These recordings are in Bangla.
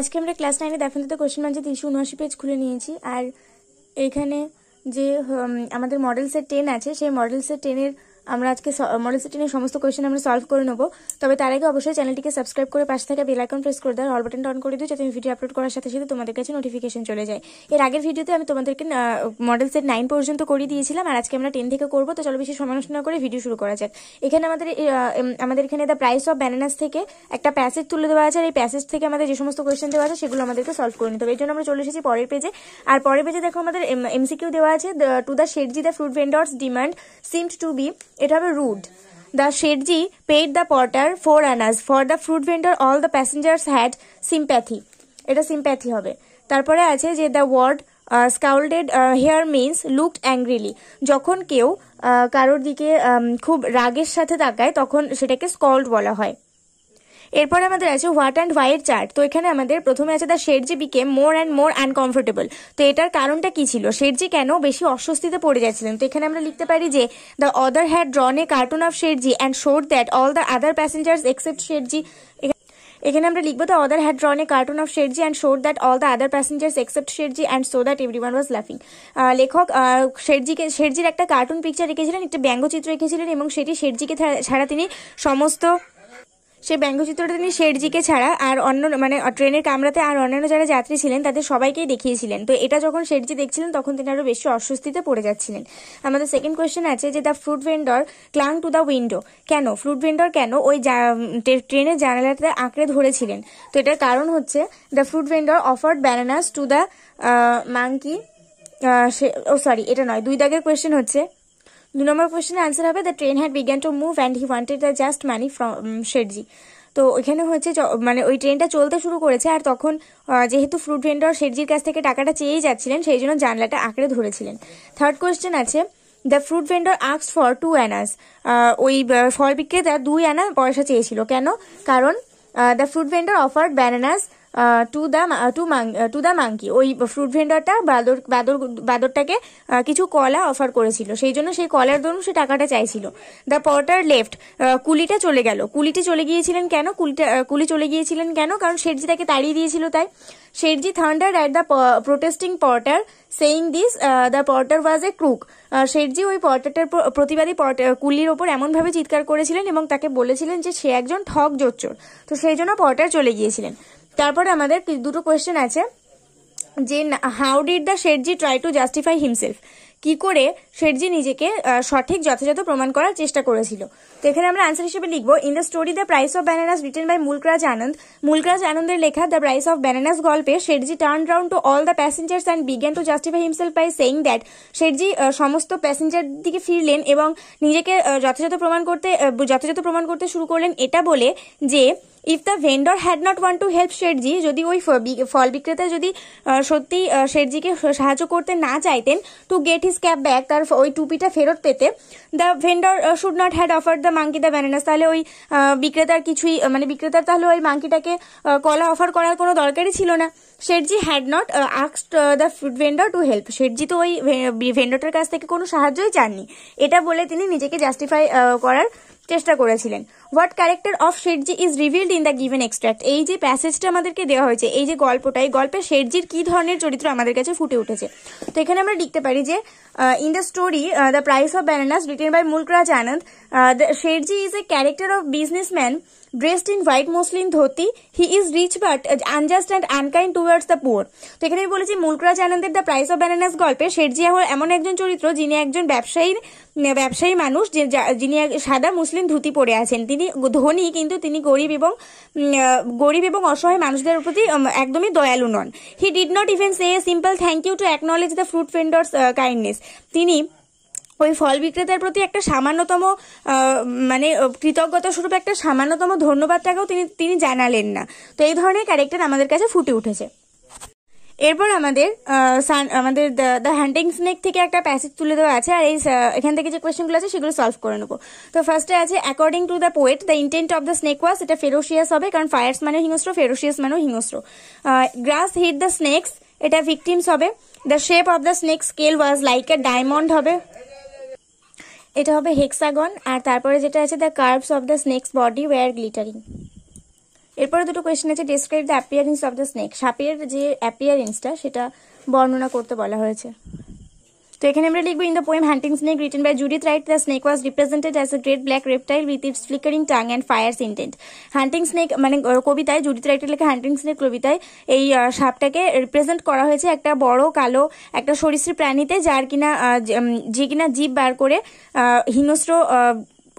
আজকে আমরা ক্লাস 9 এর দেখানোতে কোশ্চেন ব্যাংকে 379 পেজ খুলে নিয়েছি। আর এখানে যে আমাদের মডেল সেট 10 আছে, সেই মডেল সেট 10 এর আমরা আজকে মডেল সেট 10 এর সমস্ত কোশ্চেন আমরা সলভ করে নেব। তবে তার আগে অবশ্যই চ্যানেলটিকে সাবস্ক্রাইব করে পাশে থাকা বেল আইকন প্রেস করে দাও, অল বাটনটা অন করে দিও, যাতে আমি ভিডিও আপলোড করার সাথে সাথে তোমাদের কাছে নোটিফিকেশন চলে যায়। এর আগের ভিডিওতে আমি তোমাদেরকে মডেল সেট 9 পর্যন্ত করে দিয়েছিলাম, আর আজকে আমরা 10 থেকে করব। তো চলো বেশি সময় নষ্ট না করে ভিডিও শুরু করা যাক। এখানে আমাদের এখানে দ্য প্রাইস অফ ব্যানানাস থেকে একটা প্যাসেজ তুলে দেওয়া আছে, আর এই প্যাসেজ থেকে আমাদের যে সমস্ত কোশ্চেন দেওয়া আছে সেগুলো আমাদেরকে সলভ করে নিতে হবে। এই জন্য আমরা চলে এসেছি পরের পেজে। আর পরের পেজে দেখো আমাদের এমসিকিউ দেওয়া আছে, to the Sethji the fruit vendor's demand seemed to be, এটা হবে rude. The Shethji paid the porter 4 annas. For the fruit vendor, all the passengers had sympathy. এটা sympathy হবে। তারপরে আছে যে the word scowled here means looked angrily. যখন কেউ কারোর দিকে খুব রাগের সাথে তাকায় তখন সেটাকে স্কল্ড বলা হয়। এরপরে আমাদের আছে হোয়াট অ্যান্ড ওয়াই এর চার্ট। তো এখানে আমাদের প্রথমে আছে the শেঠজি became more and more uncomfortable. তো এটার কারণটা কি ছিল, শেঠজি কেন বেশি অস্বস্তিতে পড়ে যাচ্ছিলেন। তো এখানে আমরা লিখতে পারি যে the other had drawn a cartoon of Sethji and showed that all the other passengers except Sethji. এখানে আমরা লিখবো the other had drawn a cartoon of Sethji and showed that all the other passengers except Sethji and so that everyone was লাফিং। লেখক শেঠজির একটা কার্টুন পিকচার রেখেছিলেন, একটা ব্যঙ্গচিত্র রেখেছিলেন, এবং সেটি শেঠজিকে ছাড়া তিনি সেই ব্যঙ্গচিত্রটা তিনি শেঠজিকে ছাড়া আর অন্য মানে ট্রেনের কামরাতে আর অন্যান্য যারা যাত্রী ছিলেন তাদের সবাইকেই দেখিয়েছিলেন। তো এটা যখন শেঠজি দেখছিলেন তখন তিনি আরো বেশি অস্বস্তিতে পড়ে যাচ্ছিলেন। আমাদের সেকেন্ড কোয়েশ্চেন আছে যে the fruit vendor clung to the window. কেন ফ্রুট ভেন্ডর ওই ট্রেনের জানালাতে আঁকড়ে ধরেছিলেন। তো এটার কারণ হচ্ছে the fruit vendor offered bananas to the monkey. এটা নয়, 2 দাগের কোয়েশ্চেন হচ্ছে 2 নম্বর কোয়েশ্চেনের আনসার হবে the train had began to move and he wanted the just money from Sethji. তো এখানে হচ্ছে মানে ওই ট্রেনটা চলতে শুরু করেছে, আর তখন যেহেতু ফ্রুট ভেন্ডর শেঠজির কাছ থেকে টাকাটা চেয়েই যাচ্ছিলেন, সেই জন্য জানলাটা আঁকড়ে ধরেছিলেন। থার্ড কোয়েশ্চেন আছে the fruit vendor asked for 2 Anas. ওই ফল বিক্রেতা 2 আনা পয়সা চেয়েছিল। কেন? কারণ the fruit vendor offered bananas to the monkey. ওই ফ্রুট ভেন্ডরটা বাদরটাকে কিছু কলা অফার করেছিল, সেই জন্য সেই কলার দরুন সে টাকাটা চাইছিল। দ্য পর্টার লেফট, কুলিটা চলে গেল। কুলি চলে গিয়েছিলেন কেন? কারণ শেঠজি তাকে তাড়িয়ে দিয়েছিল তাই। Sethji thundered at the protesting porter saying this the porter was a crook. Sethji ওই পর্টারটার প্রতিবাদী কুলির ওপর এমনভাবে চিৎকার করেছিলেন এবং তাকে বলেছিলেন যে সে একজন ঠক জোচ্চোর। তো সেই জন্য পর্টার চলে গিয়েছিলেন। তারপরে আমাদের 2টো কোয়েশ্চেন আছে যে how did the শেঠজি try to justify himself. কি করে শেঠজি নিজেকে সঠিক যথাযথ প্রমাণ করার চেষ্টা করেছিল। তো এখানে আমরা আনসার হিসেবে লিখবো in the story the price of bananas written by Mulk Raj Anand. Mulk Raj আনন্দের লেখা দ্য প্রাইস অফ ব্যানানাস গল্পে Sethji turn round to all the passengers and began to justify himself by saying that. Sethji সমস্ত প্যাসেঞ্জার দিকে ফিরলেন এবং নিজেকে যথাযথ প্রমাণ করতে শুরু করলেন এটা বলে যে if the vendor had not want to help Sethji, যদি ওই ফল বিক্রেতা যদি সত্যি শেঠজিকে সাহায্য করতে না চাইতেন, to get his cap back, তার ওই টুপিটা ফেরত পেতে, the vendor should not had offered the monkey the bananas. তাহলে ওই বিক্রেতার তাহলে ওই মাঙ্কিটাকে কলা অফার করার কোনো দরকারই ছিল না। Sethji had not asked the fruit vendor to help. Sethji তো ওই ভেন্ডরটার কাছ থেকে কোনো সাহায্যই চাননি, এটা বলে তিনি নিজেকে জাস্টিফাই করার চেষ্টা করেছিলেন। What character of শেঠজি is revealed in the given extract. এই যে প্যাসেজটা আমাদেরকে দেওয়া হয়েছে, এই যে গল্পটা, এই গল্পে শেঠজির কি ধরনের চরিত্র আমাদের কাছে ফুটে উঠেছে। তো এখানে আমরা লিখতে পারি যে in the story the price of bananas written by Mulk Raj Anand, Sethji is a character of businessman dressed in white muslin dhoti. He is rich but unjust and unkind towards the poor. তো এখানে আমি বলেছি মুলকরাজ আনন্দের দ্য প্রাইস অফ ব্যানানাস গল্পে শেঠজি এমন একজন চরিত্র যিনি একজন ব্যবসায়ী মানুষ, যিনি সাদা মুসলিম ধুতি পরে আছেন। তিনি ধনী কিন্তু তিনি গরিব এবং অসহায় মানুষদের প্রতি একদমই দয়ালু নন। He did not even say a simple thank you to acknowledge the fruit vendor's kindness. তিনি ওই ফল বিক্রেতার প্রতি একটা সামান্যতম মানে কৃতজ্ঞতা স্বরূপ একটা সামান্যতম ধন্যবাদটাকেও তিনি জানালেন না। তো এই ধরনের ক্যারেক্টার আমাদের কাছে ফুটে উঠেছে। এরপর আমাদের দ্য হান্টিং স্নেক থেকে একটা প্যাসেজ তুলে দেওয়া আছে, আর এখান থেকে যে কোয়েশ্চেনগুলো আছে সেগুলো সলভ করে নেবো। তো ফার্স্টে আছে according to the poet the intent of the snake ওয়াজ, এটা ফেরোসিয়াস হবে কারণ ফায়ার্স মানে হিংস্র, ফেরোসিয়াস মানেও হিংস্র। গ্রাস হিট দ্য স্নেকস, এটা ভিকটিমস হবে। The shape of the snake scale was like a diamond হবে, এটা হবে হেক্সাগন। আর তারপরে যেটা আছে the curves of the snakes body were glittering, এরপরে দুটো কোয়েশ্চেন আছে, describe the appearance of the snake. সাপের যে অ্যাপিয়ারেন্সটা সেটা বর্ণনা করতে বলা হয়েছে। তো এখানে আমরা লিখবো, in the poem hunting snake written by Judith Wright, the snake was represented as a great black reptile with its flickering tongue and fierce intent. Hunting snake মানে কবিতায়, জুডিথ রাইটের লেখা হান্টিং স্নেক কবিতায় এই সাপটাকে রিপ্রেজেন্ট করা হয়েছে একটা বড় কালো একটা সরীসৃপ প্রাণীতে, যার কিনা যে কিনা জিভ বার করে হিংস্র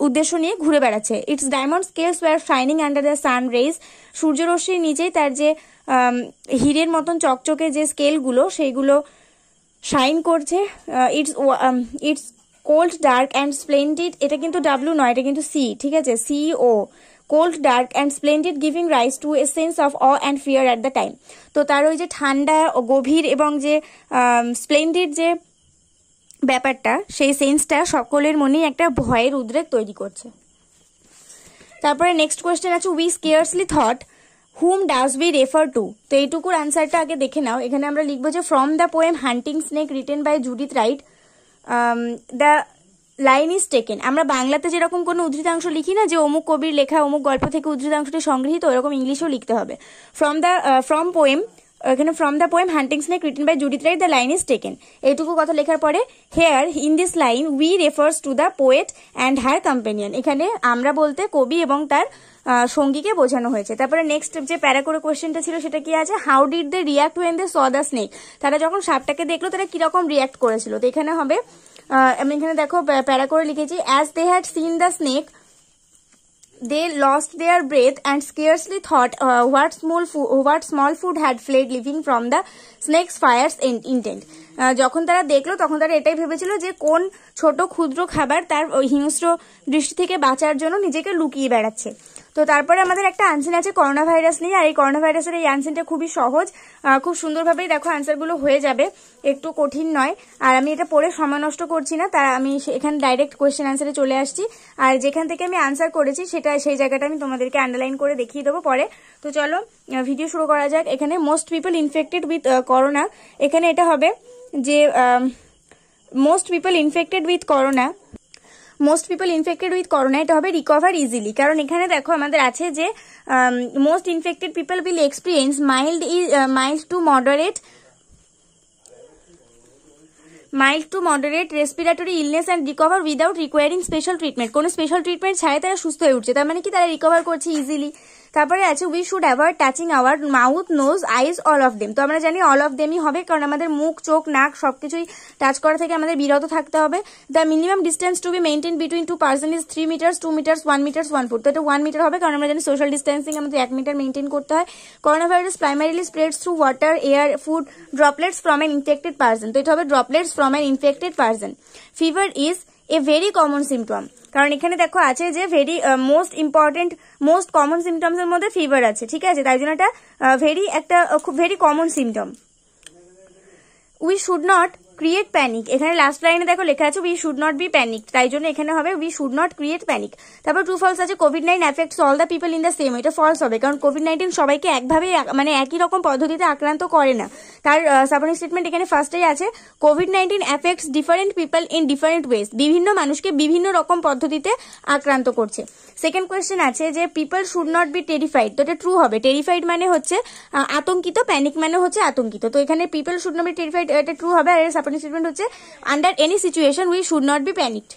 উদ্দেশ্য নিয়ে ঘুরে বেড়াচ্ছে। Its diamond scales were shining under the sun rays. সূর্যরশ্মির নিচেই তার যে হীরের মতন চকচকে যে স্কেলগুলো সেইগুলো শাইন করছে। It's cold dark and splendid, এটা কিন্তু ডাব্লিউ নয়, এটা কিন্তু সি, ঠিক আছে, C O, cold dark and splendid giving rise to a sense of awe and fear at the time. তো তার ওই যে ঠান্ডা গভীর এবং যে স্প্লেন্ডিড যে ব্যাপারটা, সেই সেন্সটা সকলের মনেই একটা ভয়ের উদ্রেক তৈরি করছে। তারপরে নেক্সট কোয়েশ্চেন আছে, we scarcely thought hmm does we refer to. তো এইটুকুর আনসারটা আগে দেখে নাও। এখানে আমরা লিখবো যে from the poem hunting snake written by Judith Wright the line is taken. আমরা বাংলাতে যেরকম কোনো উদ্ধৃতাংশ লিখি না যে অমুক কবির লেখা অমুক গল্প থেকে উদ্ধৃতাংশটি সংগৃহীত, ওরকম ইংলিশেও লিখতে হবে। ফ্রম পোয়েম, এখানে from the poem hunting snake written by Judith Wright the line is taken, এইটুকু কথা লেখার পরে here in this line we refers to the poet and her companion. এখানে আমরা বলতে কবি এবং তার সঙ্গীকে বোঝানো হয়েছে। তারপরে নেক্সট যে প্যারা করে কোয়েশ্চেনটা ছিল সেটা কি আছে, how did they react when they saw the snake. তারা যখন সাপটাকে দেখলো তারা কিরকম রিয়াক্ট করেছিল। তো এখানে হবে, আমি এখানে দেখো প্যারা করে লিখেছি, as they had seen the snake they lost their breath and scarcely thought what small food had fled living from the snake's fires intent. যখন তারা দেখলো তখন তারা এটাই ভেবেছিল যে কোন ছোট ক্ষুদ্র খাবার তার হিংস্র দৃষ্টি থেকে বাঁচার জন্য নিজেকে লুকিয়ে বেড়াচ্ছে। তো তারপরে আমাদের একটা আনসার আছে করোনা ভাইরাস নিয়ে, আর এই করোনা ভাইরাসের এই আনসারটা খুবই সহজ, খুব সুন্দরভাবেই দেখো আনসারগুলো হয়ে যাবে, একটু কঠিন নয়। আর আমি এটা পড়ে সময় নষ্ট করছি না, তার আমি এখানে ডাইরেক্ট কোয়েশ্চেন আনসারে চলে আসছি। আর যেখান থেকে আমি আনসার করেছি সেই জায়গাটা আমি তোমাদেরকে আন্ডারলাইন করে দেখিয়ে দেবো পরে। তো চলো ভিডিও শুরু করা যাক। এখানে most people infected with corona, এখানে এটা হবে যে most people infected with corona, এটা হবে রিকভার ইজিলি। কারণ এখানে দেখো আমাদের আছে যে most infected people will experience mild to moderate respiratory illness and recover without recurring special treatment. কোনো স্পেশাল ট্রিটমেন্ট ছাড়াই তারা সুস্থ হয়ে উঠছে, তার মানে কি তারা রিকভার করছে ইজিলি। তারপরে আছে we should avoid touching our mouth nose eyes all of them. তো আমরা জানি অল অফ দেমই হবে, কারণ আমাদের মুখ চোখ নাক সবকিছুই টাচ করা থেকে আমাদের বিরত থাকতে হবে। The minimum distance to be maintain between two person is 3 meters 2 meters 1 meters 1 foot. তো এটা 1 মিটার হবে, কারণ আমরা জানি সোশ্যাল ডিস্টেন্সিং আমাদের 1 মিটার মেনটেন করতে হয়। Corona virus primarily spreads through water air food droplets from an infected person. তো এটা হবে droplets from an infected person. Fever is a very common symptom, কারণ এখানে দেখো আছে যে মোস্ট কমন সিমটমস এর মধ্যে ফিভার আছে, ঠিক আছে, তাই জন্য এটা very common symptom. We should not create panic, এখানে লাস্ট লাইনে দেখো লেখা আছে we should not be panic, তাই জন্য এখানে হবে we should not create panic. তারপর ট্রু ফলস আছে, COVID-19 affects all the people in the same, এটা ফলস হবে, কারণ কোভিড-19 সবাইকে একভাবে মানে একই রকম পদ্ধতিতে আক্রান্ত করে না। তার সাপোর্টিং স্টেটমেন্ট এখানে ফার্স্টেই আছে, COVID-19 affects different people in different ways, বিভিন্ন মানুষকে বিভিন্ন রকম পদ্ধতিতে আক্রান্ত করছে। সেকেন্ড কোয়েশ্চেন আছে যে people should not be terrified, তো এটা ট্রু হবে। টেরিফাইড মানে হচ্ছে আতঙ্কিত, প্যানিক মানে হচ্ছে আতঙ্কিত, তো এখানে people should not be terrified এটা ট্রু হবে। আর সাপোর্টিং স্টেটমেন্ট হচ্ছে under any situation we should not be panicked.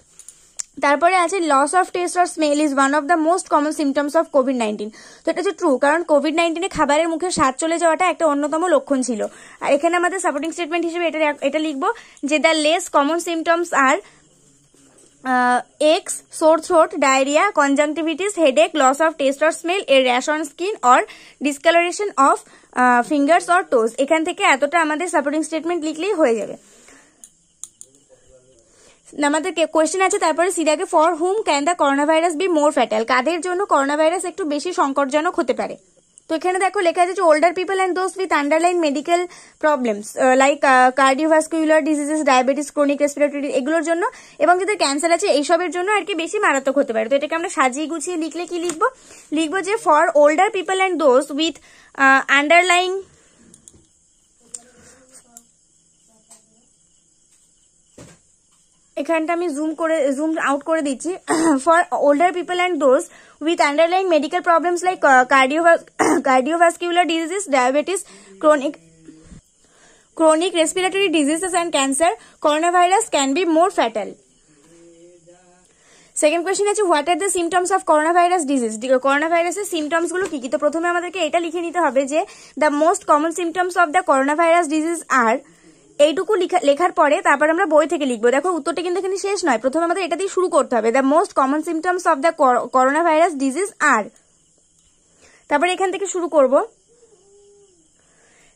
তারপরে আছে loss of taste or smell is one of the most common symptoms of কোভিড-19, তো এটা হচ্ছে ট্রু, কারণ কোভিড-19 খাবারের মুখে স্বাদ চলে যাওয়াটা একটা অন্যতম লক্ষণ ছিল। আর এখানে আমাদের সাপোর্টিং স্টেটমেন্ট হিসেবে এটা লিখবো যে the less common symptoms R aches, sore throat, diarrhea, conjunctivitis, headache, loss of taste or smell, a rash on skin or discoloration of fingers or toes। এখান থেকে এতটা আমাদের সাপোর্টিং স্টেটমেন্ট লিখলেই হয়ে যাবে। আমাদের কোয়েশ্চেন আছে তারপরে সিরিয়াকে, for whom can the corona virus be more fatal, কাদের জন্য করোনা ভাইরাস একটু বেশি সংকটজনক হতে পারে। তো এখানে দেখো লেখা আছে older people and those with underline medical problems like cardiovascular diseases, diabetes, chronic respiratory, এগুলোর জন্য, এবং যাদের ক্যান্সার আছে এইসবের জন্য আর কি বেশি মারাত্মক হতে পারে। তো এটাকে আমরা সাজিয়ে গুছিয়ে লিখলে কি লিখবো যে for older people and those with underline এখানটা আমি জুম আউট করে দিচ্ছি। For older people and those with underlying medical problems like cardiovascular diseases, diabetes, chronic respiratory diseases and cancer, coronavirus can be more fatal. Second question আছে what are the symptoms of corona virus disease. Corona ভাইরাসের সিমটমস গুলো কি কি? তো প্রথমে আমাদেরকে এটা লিখে নিতে হবে যে the most common symptoms of the corona virus disease are, এইটুকু লেখার পরে তারপর আমরা বই থেকে লিখবো। দেখো উত্তরটা কিন্তু এখানে শেষ নয়, প্রথমে আমাদের এটা দিয়ে শুরু করতে হবে। The most common symptoms of the corona virus disease are, তারপরে এখান থেকে শুরু করব।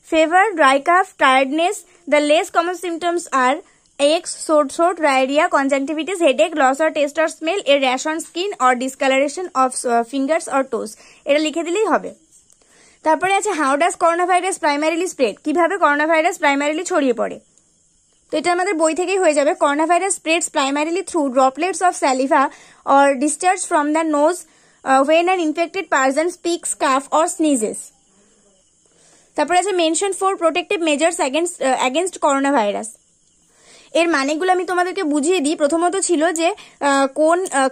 Fever, dry cough, tiredness. The less common symptoms R aches, sore throat, diarrhea, conjunctivitis, headache, loss or taste or smell, a rash on skin or discoloration of fingers or toes। এটা লিখে দিলেই হবে। তারপরে আছে how does corona virus primarily spread, কিভাবে করোনা ভাইরাস প্রাইমারিলি ছড়িয়ে পড়ে। তো এটা আমাদের বই থেকেই হয়ে যাবে। Corona virus spreads primarily through droplets of saliva or discharge from the nose when an infected person speaks, cough or sneezes। তারপরে আছে mention for protective measures against corona virus. এর মানেগুলো আমি তোমাদেরকে বুঝিয়ে দিই। প্রথমত ছিল যে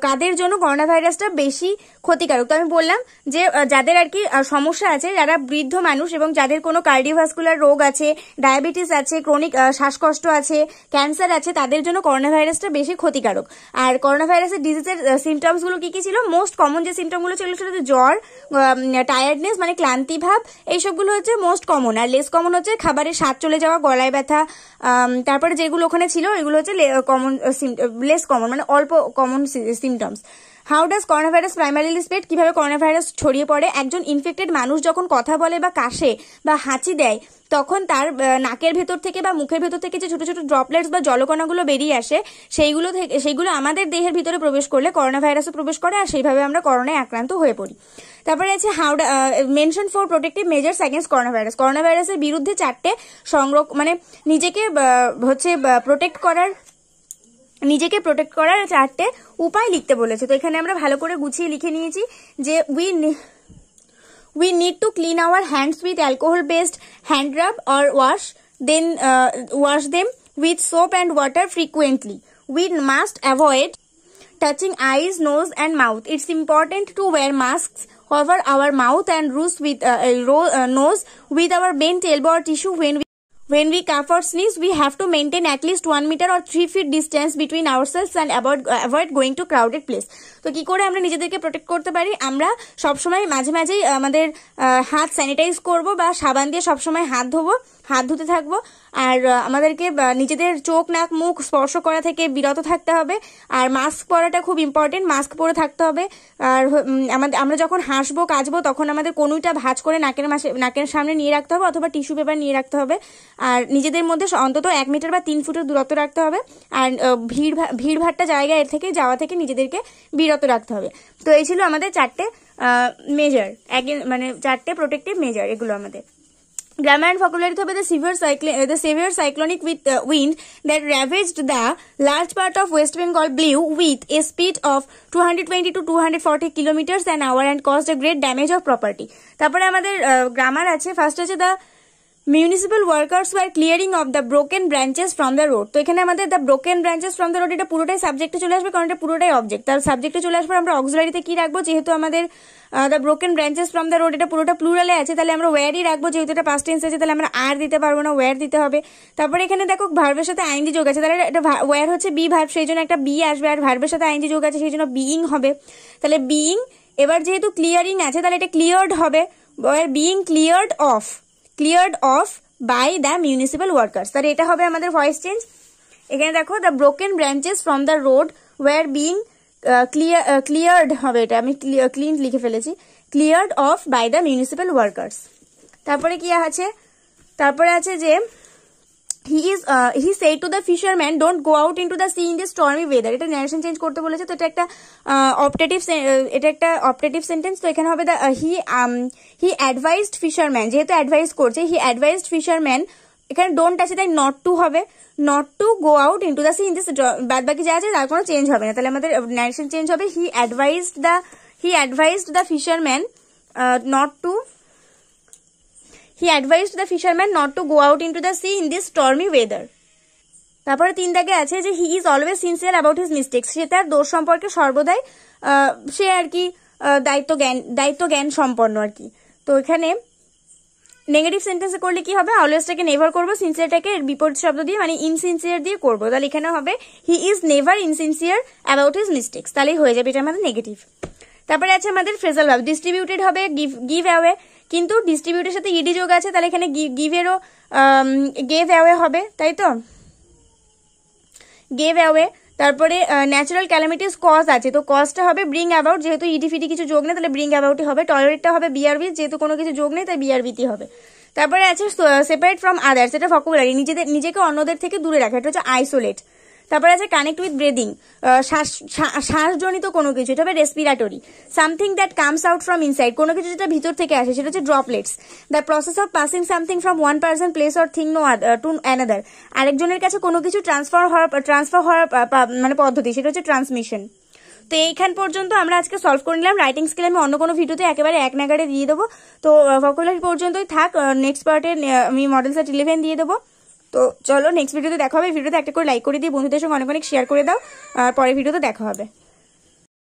কাদের জন্য করোনা ভাইরাসটা বেশি ক্ষতিকারক। তো আমি বললাম যে যাদের আর কি সমস্যা আছে, যারা বৃদ্ধ মানুষ এবং যাদের কোনো কার্ডিওভাস্কুলার রোগ আছে, ডায়াবেটিস আছে, ক্রনিক শ্বাসকষ্ট আছে, ক্যান্সার আছে, তাদের জন্য করোনা ভাইরাসটা বেশি ক্ষতিকারক। আর করোনা ভাইরাসের ডিজিজের সিমটমস গুলো কি কি ছিল? মোস্ট কমন যে সিমটমগুলো ছিল সেটা হচ্ছে জ্বর, টায়ার্ডনেস মানে ক্লান্তি ভাব, এইসবগুলো হচ্ছে মোস্ট কমন। আর লেস কমন হচ্ছে খাবারের স্বাদ চলে যাওয়া, গলায় ব্যথা। তারপরে যেগুলো ওখানে ছিল এগুলো হচ্ছে লেস কমন মানে অল্প common symptoms. How does corona virus primarily spread, কিভাবে করোনা ভাইরাস ছড়িয়ে পড়ে? একজন ইনফেক্টেড মানুষ যখন কথা বলে বা কাশে বা হাঁচি দেয় তখন তার নাকের ভেতর থেকে বা মুখের ভেতর থেকে যে ছোট ছোট ড্রপলেটস বা জলকণাগুলো বেরিয়ে আসে সেইগুলো আমাদের দেহের ভিতরে প্রবেশ করলে করোনা ভাইরাসও প্রবেশ করে, আর সেইভাবে আমরা করোনায় আক্রান্ত হয়ে পড়ি। তারপরে আছে mention for protective measures against corona virus. Corona ভাইরাসের বিরুদ্ধে 4টে মানে নিজেকে প্রোটেক্ট করার 4টে উপায় লিখতে বলেছে। তো এখানে আমরা ভালো করে গুছিয়ে লিখে নিয়েছি যে we need to clean our hands with alcohol based hand rub or wash them with soap and water frequently. We must avoid touching eyes, nose and mouth. It's important to wear masks over our mouth and nose with our bent elbow or tissue. When we cough or sneeze, we have to maintain at least 1 meter or 3 feet distance between ourselves and avoid going to crowded place. তো কি করে আমরা নিজেদেরকে প্রোটেক্ট করতে পারি? আমরা সবসময় মাঝে মাঝেই আমাদের হাত স্যানিটাইজ করব বা সাবান দিয়ে সবসময় হাত ধুতে থাকবো। আর আমাদেরকে নিজেদের চোখ, নাক, মুখ স্পর্শ করা থেকে বিরত থাকতে হবে। আর মাস্ক পরাটা খুব ইম্পর্টেন্ট, মাস্ক পরে থাকতে হবে। আর আমরা যখন হাসবো, কাচবো তখন আমাদের কনুইটা ভাঁজ করে নাকের সামনে নিয়ে রাখতে হবে অথবা টিস্যু পেপার নিয়ে রাখতে হবে। আর নিজেদের মধ্যে অন্তত 1 মিটার বা 3 ফুটের দূরত্ব রাখতে হবে। আর ভিড়ভাট্টা জায়গা এর থেকে যাওয়া থেকে নিজেদেরকে বিরত রাখতে হবে। তো এই ছিল আমাদের 4টে মেজার, মানে 4টে প্রোটেক্টিভ মেজার, এগুলো আমাদের। Grammar and vocabulary হবে the severe cyclonic wind that ravaged the large part of West Bengal blew with a speed of 220 to 240 kilometers an hour and caused a great damage of property. তারপরে আমাদের গ্রামার আছে। ফার্স্ট হচ্ছে the municipal workers were clearing of the broken branches from the road। তো এখানে আমাদের the broken branches from the road এটা পুরোটাই সাবজেক্টে চলে আসবে, কারণ এটা পুরোটাই অবজেক্ট। তার সাবজেক্টে চলে আসবে আমরা অক্সিলারিতে কি রাখবো? যেহেতু আমাদের the broken branches from the road এটা পুরোটা প্লুরালে আছে, তাহলে আমরা ওয়্যারই রাখবো। যেহেতু এটা পাস্ট টেন্স আছে তাহলে আমরা আর দিতে পারবো না, ওয়্যার দিতে হবে। তারপরে এখানে দেখো ভার্বের সাথে আইএনজি যোগ আছে, তাহলে এটা ওয়্যার হচ্ছে বি ভার্ব, সেই জন্য একটা বি আসবে। আর ভার্বের সাথে আইএনজি যোগ আছে সেই জন্য বিইং হবে। তাহলে বিইং, এবার যেহেতু ক্লিয়ারিং আছে তাহলে এটা ক্লিয়ার্ড হবে। Being cleared of by the municipal workers। তাহলে এটা হবে আমাদের ভয়েস চেঞ্জ। এখানে দেখো the broken branches from the road were being cleared হবে, এটা আমি ক্লিন লিখে ফেলেছি, cleared off by the municipal workers। তারপরে কি আছে? তারপরে আছে যে he said to the fisherman don't go out into the sea in the stormy weather। এটা ন্যারেশন চেঞ্জ করতে বলেছে, তো এটা একটা অপটেটিভ সেন্টেন্স। তো এখানে হবে he advised fisherman, যেহেতু অ্যাডভাইস করছে he advised fisherman, এখানে ডোন্ট আছে তাই নট টু হবে, not to go out into the sea in this, বাদ বাকি যা আছে তার কোনো চেঞ্জ হবে না। তাহলে আমাদের ন্যারেশন চেঞ্জ হবে he advised the fisherman not to go out into the sea in this stormy weather। তারপরে 3 দাগে আছে যে he is always sincere about his mistakes, সে তার দোষ সম্পর্কে সর্বদাই সে আর কি দায়িত্ব জ্ঞান সম্পন্ন আর কি। তো এখানে নেগেটিভ সেন্টেন্সে করলে কি হবে, অলওয়েজটাকে নেভার করবো, সিনসিয়ারটাকে বিপরীত শব্দ দিয়ে মানে ইনসিনসিয়ার দিয়ে করবো, তাহলে এখানে হবে he is never ইনসিনসিয়ার about his mistakes, তাহলেই হয়ে যাবে এটা আমাদের নেগেটিভ। তারপরে আছে আমাদের ফ্রেজাল ভার্ব, ডিস্ট্রিবিউটেড হবে গিভ অ্যাওয়ে, কিন্তু ডিস্ট্রিবিউটের সাথে ইডি যোগ আছে, তাহলে এখানে গিভেরও গেভ অ্যাওয়ে হবে, তাই তো গেভ অ্যাওয়ে। তারপরে ন্যাচারাল ক্যালামিটিস কজ আছে, তো কজটা হবে ব্রিং অ্যাবাউট, যেহেতু ইডি ফিডি কিছু যোগ নেই তাহলে ব্রিং অ্যাবাউটই হবে। টলারেটটা হবে বিআরবি, যেহেতু কোনো কিছু যোগ নেই তাই বিআরবিটি হবে। তারপরে আছে সেপারেট ফ্রম আদার্স, এটা ভোকাবুলারি, নিজেকে অন্যদের থেকে দূরে রাখা, এটা হচ্ছে আইসোলেট। তারপরে আছে কানেক্ট উইথ ব্রিদিং, শ্বাসজনিত কোনো কিছু, এটা হবে respiratory. Something that comes out from inside, কোনো কিছু যেটা ভিতর থেকে আসে সেটা হচ্ছে droplets. The process of passing something from one person place or thing to another, আরেকজনের কাছে কোনো কিছু ট্রান্সফার হওয়ার মানে পদ্ধতি, সেটা হচ্ছে ট্রান্সমিশন। তো এইখান পর্যন্ত আমরা আজকে সলভ করে নিলাম। রাইটিং স্কিল আমি অন্য কোনো ভিডিওতে একেবারে এক নাগাড়ে দিয়ে দেবো, তো ভোকাবুলারি পর্যন্তই থাক, নেক্সট পার্টে আমি মডেল সেট 11 দিয়ে দেবো। তো চলো নেক্সট ভিডিওতে দেখা হবে, ভিডিওতে একটা করে লাইক করে দিয়ে বন্ধুদের সঙ্গে অনেক অনেক শেয়ার করে দাও, আর পরের ভিডিওতে দেখা হবে।